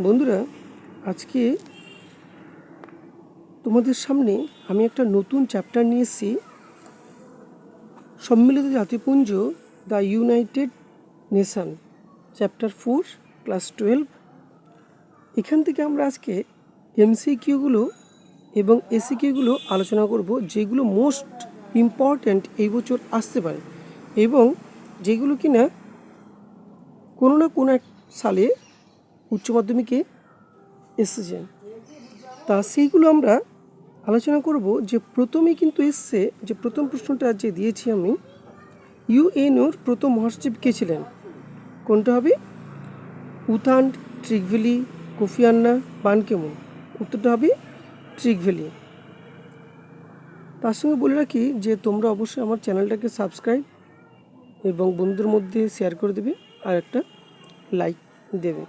বন্ধুরা, আজকে তোমাদের সামনে আমি একটা নতুন চ্যাপ্টার নিয়ে এসেছি, সম্মিলিত জাতিপুঞ্জ the United Nation, chapter 4, class 12। এখান থেকে আমরা আজকে এমসিকিউগুলো এবং এসিকিউগুলো আলোচনা করব, যেগুলো মোস্ট ইম্পর্ট্যান্ট এই বছর আসতে পারে এবং যেগুলো কিনা কোনো না কোনো এক সালে উচ্চ মাধ্যমিকে এসেছে। তা সেইগুলো আমরা আলোচনা করব। যে প্রথমেই কিন্তু এসছে, যে প্রথম প্রশ্নটা যে দিয়েছি আমি, ইউএনওর প্রথম মহাসচিব কে ছিলেন? কোনটা হবে? উথান, ট্রিগভ্যালি, কোফি আন্নান, বান কি মুন। উত্তরটা হবে ট্রিগভ্যালি। তার সঙ্গে বলে রাখি যে তোমরা অবশ্যই আমার চ্যানেলটাকে সাবস্ক্রাইব এবং বন্ধুদের মধ্যে শেয়ার করে দেবে আর একটা লাইক দেবে।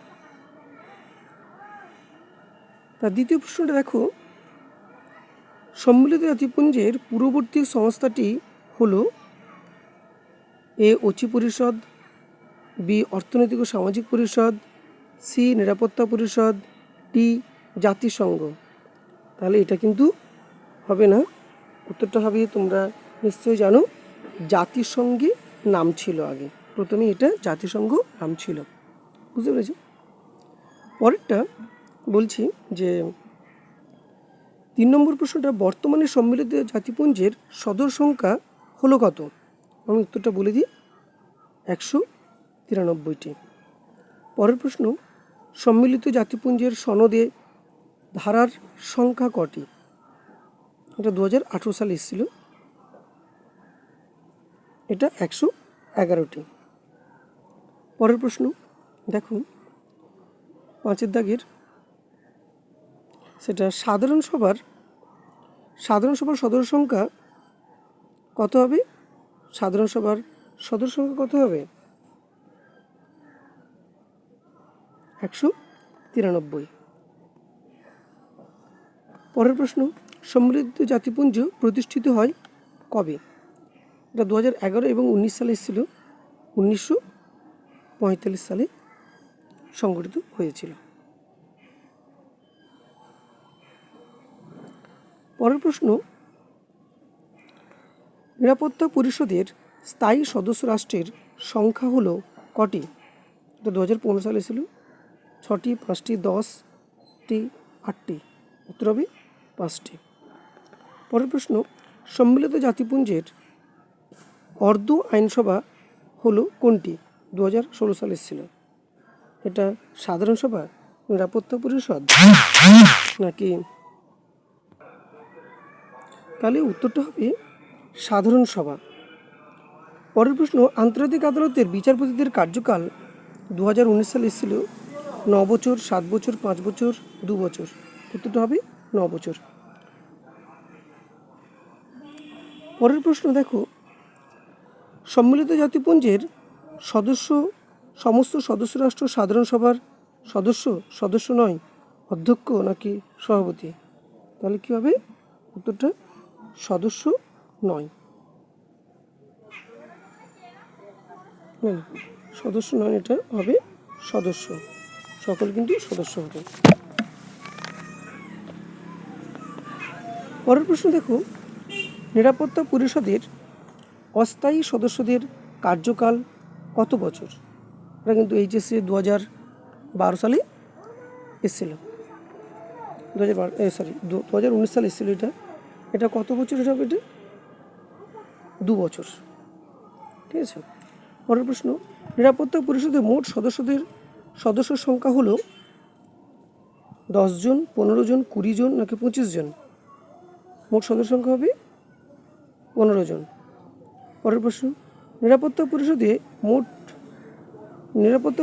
তার দ্বিতীয় প্রশ্নটা দেখো, সম্মিলিত জাতিপুঞ্জের পূর্ববর্তী সংস্থাটি হলো এ অচি পরিষদ, বি অর্থনৈতিক ও সামাজিক পরিষদ, সি নিরাপত্তা পরিষদ, ডি জাতিসংঘ। তাহলে এটা কিন্তু হবে না, উত্তরটা হবে, তোমরা নিশ্চয়ই জানো, জাতিসংঘে নাম ছিল আগে, প্রথমে এটা জাতিসংঘ নাম ছিল। বুঝতে পেরেছ? পরেরটা বলছি যে 3 নম্বর প্রশ্নটা, বর্তমানে সম্মিলিত জাতিপুঞ্জের সদর সংখ্যা হলো কত? আমি উত্তরটা বলে দিই, 193টি। পরের প্রশ্ন, সম্মিলিত জাতিপুঞ্জের সনদে ধারার সংখ্যা কটি? এটা 2018 সালে এসেছিল, এটা 111টি। পরের প্রশ্ন দেখুন, 5 দাগের, সেটা সাধারণ সভার সদস্য সংখ্যা কত হবে? সাধারণ সভার সদস্য সংখ্যা কত হবে? 193। পরের প্রশ্ন, সম্মিলিত জাতিপুঞ্জ প্রতিষ্ঠিত হয় কবে? এটা 2011 এবং 19 সালে এসেছিল, 1945 সালে সংগঠিত হয়েছিল। পরের প্রশ্ন, নিরাপত্তা পরিষদের স্থায়ী সদস্য রাষ্ট্রের সংখ্যা হলো কটি? এটা 2015 সালে ছিল, 6টি, 5টি, 10টি, 8টি। উত্তর হবে 5টি। পরের প্রশ্ন, সম্মিলিত জাতিপুঞ্জের অর্ধ আইনসভা হলো কোনটি? 2016 সালে ছিল, এটা সাধারণ সভা, নিরাপত্তা পরিষদ নাকি? তাহলে উত্তরটা হবে সাধারণ সভা। পরের প্রশ্ন, আন্তর্জাতিক আদালতের বিচারপতিদের কার্যকাল 2019 সালে এসেছিল 9 বছর, 7 বছর, 5 বছর, 2 বছর। উত্তরটা হবে 9 বছর। পরের প্রশ্ন দেখো, সম্মিলিত জাতিপুঞ্জের সমস্ত সদস্য রাষ্ট্র সাধারণ সভার সদস্য নয়, অধ্যক্ষ নাকি সভাপতি? তাহলে কী হবে? উত্তরটা সদস্য নয়, সদস্য নয়, এটা হবে সদস্য। সকল কিন্তু সদস্য হবে। পরের প্রশ্ন দেখো, নিরাপত্তা পরিষদের অস্থায়ী সদস্যদের কার্যকাল কত বছর? এটা কিন্তু এইচএসসি 2012 সালে এসেছিল, 2019 সালে এসেছিল। এটা কত বছর হবে? এটা 2 বছর। ঠিক আছে। পরের প্রশ্ন, নিরাপত্তা পরিষদের মোট সদস্য সংখ্যা হলো 10 জন, 15 জন, 20 জন নাকি 25 জন? মোট সদস্য সংখ্যা হবে 15 জন। পরের প্রশ্ন, নিরাপত্তা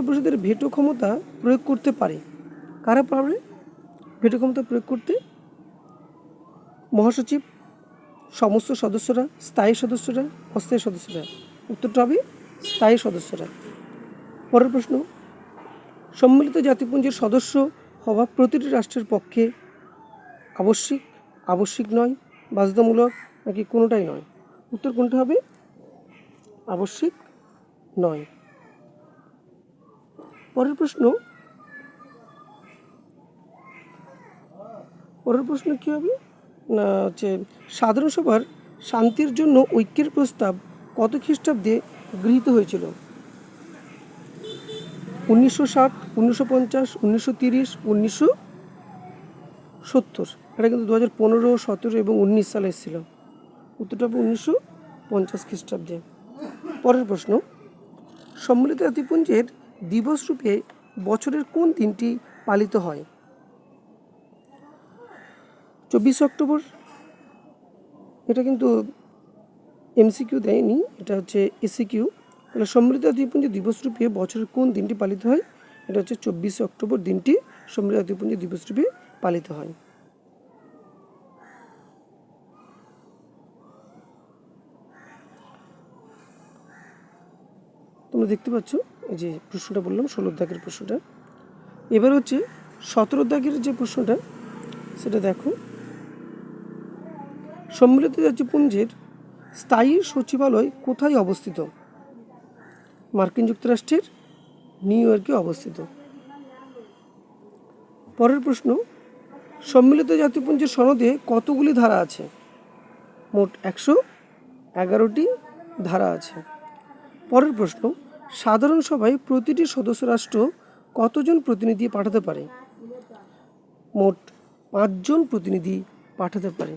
পরিষদের ভেটো ক্ষমতা প্রয়োগ করতে পারে কারা? পারে ভেটো ক্ষমতা প্রয়োগ করতে? মহাসচিব, সমস্ত সদস্যরা, স্থায়ী সদস্যরা, অস্থায়ী সদস্যরা। উত্তরটা হবে স্থায়ী সদস্যরা। পরের প্রশ্ন, সম্মিলিত জাতিপুঞ্জের সদস্য হওয়া প্রতিটি রাষ্ট্রের পক্ষে আবশ্যিক নয়, বাধ্যতামূলক নাকি কোনোটাই নয়? উত্তর কোনটা হবে? আবশ্যিক নয়। পরের প্রশ্ন, পরের প্রশ্ন কী হবে না হচ্ছে সাধারণ সভার শান্তির জন্য ঐক্যের প্রস্তাব কত খ্রিস্টাব্দে গৃহীত হয়েছিল? 1960, 1950, 1930, 1970। এটা কিন্তু 2015, 17 এবং 19 সালে এসেছিল। উত্তরটা হবে 1950 খ্রিস্টাব্দে। পরের প্রশ্ন, সম্মিলিত জাতিপুঞ্জের দিবস রূপে বছরের কোন দিনটি পালিত হয়? 24 অক্টোবর। এটা কিন্তু এমসিকিউ দেয়নি, এটা হচ্ছে এসিকিউ। তাহলে সম্মিলিত জাতিপুঞ্জ দিবস রূপে বছরের কোন দিনটি পালিত হয়? এটা হচ্ছে 24 অক্টোবর দিনটি সম্মিলিত জাতিপুঞ্জ দিবস রূপে পালিত হয়। তোমরা দেখতে পাচ্ছ এই যে প্রশ্নটা বললাম 16 দাগের প্রশ্নটা। এবার হচ্ছে 17 দাগের যে প্রশ্নটা সেটা দেখো, সম্মিলিত জাতিপুঞ্জের স্থায়ী সচিবালয় কোথায় অবস্থিত? মার্কিন যুক্তরাষ্ট্রের নিউ ইয়র্কে অবস্থিত। পরের প্রশ্ন, সম্মিলিত জাতিপুঞ্জের সনদে কতগুলি ধারা আছে? মোট 111টি ধারা আছে। পরের প্রশ্ন, সাধারণ সভায় প্রতিটি সদস্য রাষ্ট্র কতজন প্রতিনিধি পাঠাতে পারে? মোট 5 জন প্রতিনিধি পাঠাতে পারে।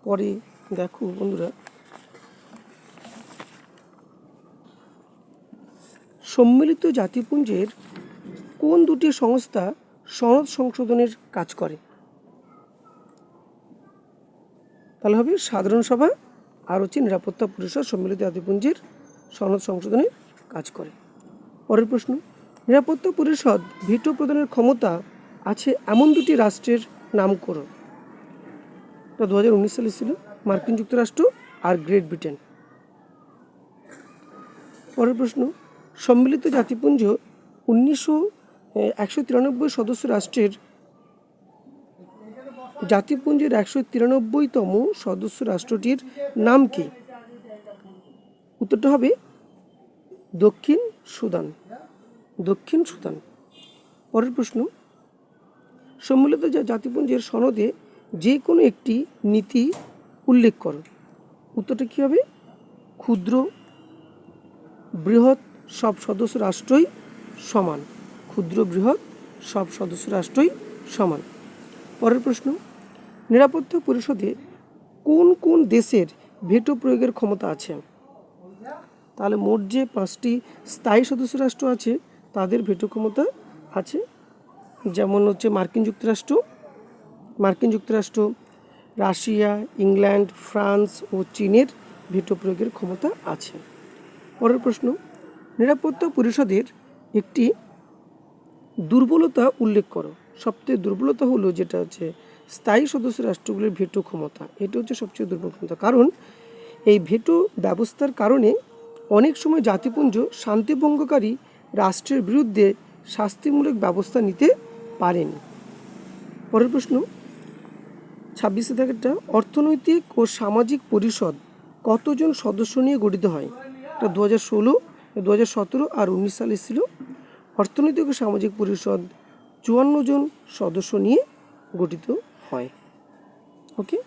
পরে দেখো বন্ধুরা, সম্মিলিত জাতিপুঞ্জের কোন দুটি সংস্থা সনদ সংশোধনের কাজ করে? তাহলে হবে সাধারণ সভা আর হচ্ছে নিরাপত্তা পরিষদ সম্মিলিত জাতিপুঞ্জের সনদ সংশোধনের কাজ করে। পরের প্রশ্ন, নিরাপত্তা পরিষদ ভিটো প্রদানের ক্ষমতা আছে এমন দুটি রাষ্ট্রের নাম করো। এটা 2019 সালে ছিল, মার্কিন যুক্তরাষ্ট্র আর গ্রেট ব্রিটেন। পরের প্রশ্ন, সম্মিলিত জাতিপুঞ্জ 193 সদস্য রাষ্ট্রের জাতিপুঞ্জের 193তম সদস্য রাষ্ট্রটির নাম কি? উত্তরটা হবে দক্ষিণ সুদান। দক্ষিণ সুদান। পরের প্রশ্ন, সম্মিলিত জাতিপুঞ্জের সনদে যে কোনো একটি নীতি উল্লেখ করো। উত্তরটা কী হবে? ক্ষুদ্র বৃহৎ সব সদস্য রাষ্ট্রই সমান। ক্ষুদ্র বৃহৎ সব সদস্য রাষ্ট্রই সমান। পরের প্রশ্ন, নিরাপত্তা পরিষদে কোন কোন দেশের ভেটো প্রয়োগের ক্ষমতা আছে? তাহলে মোট যে 5টি স্থায়ী সদস্য রাষ্ট্র আছে তাদের ভেটো ক্ষমতা আছে, যেমন হচ্ছে মার্কিন যুক্তরাষ্ট্র, রাশিয়া, ইংল্যান্ড, ফ্রান্স ও চীনের ভেটো প্রয়োগের ক্ষমতা আছে। পরের প্রশ্ন, নিরাপত্তা পরিষদের একটি দুর্বলতা উল্লেখ করো। সবচেয়ে দুর্বলতা হলো যেটা হচ্ছে স্থায়ী সদস্য রাষ্ট্রগুলির ভেটো ক্ষমতা। এটা হচ্ছে সবচেয়ে দুর্বল ক্ষমতা, কারণ এই ভেটো ব্যবস্থার কারণে অনেক সময় জাতিপুঞ্জ শান্তিভঙ্গকারী রাষ্ট্রের বিরুদ্ধে শাস্তিমূলক ব্যবস্থা নিতে পারেন। পরের প্রশ্ন, 26 দাগেরটা, অর্থনৈতিক ও সামাজিক পরিষদ কতজন সদস্য নিয়ে গঠিত হয়? এটা 2016, 2017 আর 19 সালে ছিল। অর্থনৈতিক ও সামাজিক পরিষদ 54 জন সদস্য নিয়ে গঠিত হয়। ওকে।